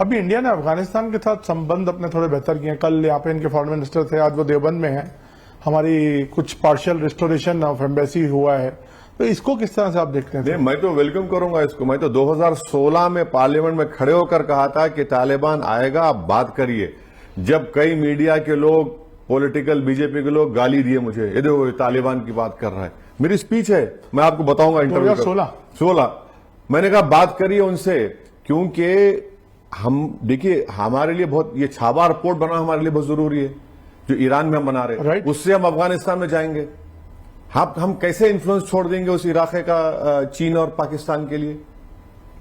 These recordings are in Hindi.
अभी इंडिया ने अफगानिस्तान के साथ संबंध अपने थोड़े बेहतर किए हैं। कल यहाँ पे इनके फॉरेन मिनिस्टर थे, आज वो देवबंद में हैं। हमारी कुछ पार्शियल रिस्टोरेशन ऑफ एम्बेसी हुआ है, तो इसको किस तरह से आप देखते हैं? नहीं, मैं तो वेलकम करूंगा इसको। मैं तो 2016 में पार्लियामेंट में खड़े होकर कहा था कि तालिबान आएगा, आप बात करिए। जब कई मीडिया के लोग, पॉलिटिकल बीजेपी के लोग गाली दिए मुझे, ये देखो ये तालिबान की बात कर रहा है, मेरी स्पीच है, मैं आपको बताऊंगा इंटरव्यू 2016 मैंने कहा बात करिए उनसे, क्योंकि हम देखिए हमारे लिए बहुत, ये छाबा रिपोर्ट बना हमारे लिए बहुत जरूरी है, जो ईरान में हम बना रहे हैं। Right. उससे हम अफगानिस्तान में जाएंगे। हम कैसे इन्फ्लुएंस छोड़ देंगे उस इलाके का चीन और पाकिस्तान के लिए?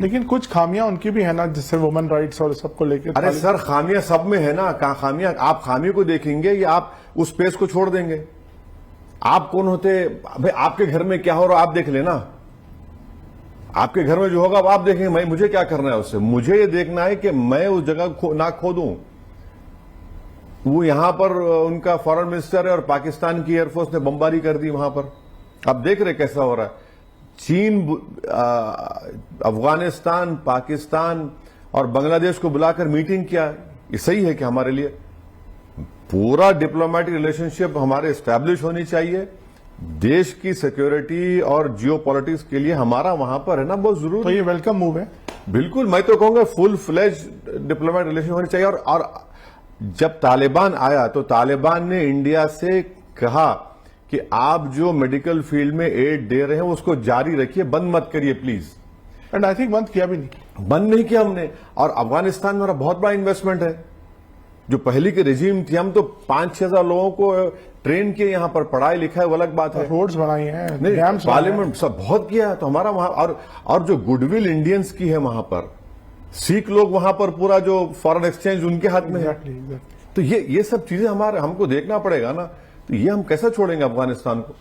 लेकिन कुछ खामियां उनकी भी है ना, जिससे वुमेन राइट्स और सबको लेकर। अरे सर, खामियां सब में है ना। कहा खामियां? आप खामी को देखेंगे या आप उस स्पेस को छोड़ देंगे? आप कौन होते भाई? आपके घर में क्या हो रहा आप देख लेना। आपके घर में जो होगा आप देखेंगे, मुझे क्या करना है उससे? मुझे ये देखना है कि मैं उस जगह ना खो दूं। वो यहां पर उनका फॉरेन मिनिस्टर है और पाकिस्तान की एयरफोर्स ने बमबारी कर दी वहां पर। आप देख रहे कैसा हो रहा है। चीन अफगानिस्तान, पाकिस्तान और बांग्लादेश को बुलाकर मीटिंग किया। ये सही है कि हमारे लिए पूरा डिप्लोमेटिक रिलेशनशिप हमारे एस्टैब्लिश होनी चाहिए। देश की सिक्योरिटी और जियो पॉलिटिक्स के लिए हमारा वहां पर है ना बहुत जरूरी। तो ये वेलकम मूव है। बिल्कुल, मैं तो कहूंगा फुल फ्लेज डिप्लोमेटिक रिलेशन होनी चाहिए। और जब तालिबान आया तो तालिबान ने इंडिया से कहा कि आप जो मेडिकल फील्ड में एड दे रहे हैं उसको जारी रखिए, बंद मत करिए प्लीज। एंड आई थिंक बंद किया भी नहीं। बंद नहीं किया हमने। और अफगानिस्तान में हमारा बहुत बड़ा इन्वेस्टमेंट है। जो पहले की रेजिम थी, हम तो 5-6 हजार लोगों को ट्रेन किए, यहां पर पढ़ाई लिखाई वो अलग बात है। रोड्स बनाई हैं, नहीं, डैम्स पार्लियामेंट सब बहुत किया है। तो हमारा वहां और जो गुडविल इंडियंस की है वहां पर, सिख लोग वहां पर, पूरा जो फॉरेन एक्सचेंज उनके हाथ में है। तो ये सब चीजें हमको देखना पड़ेगा ना। तो ये हम कैसे छोड़ेंगे अफगानिस्तान को?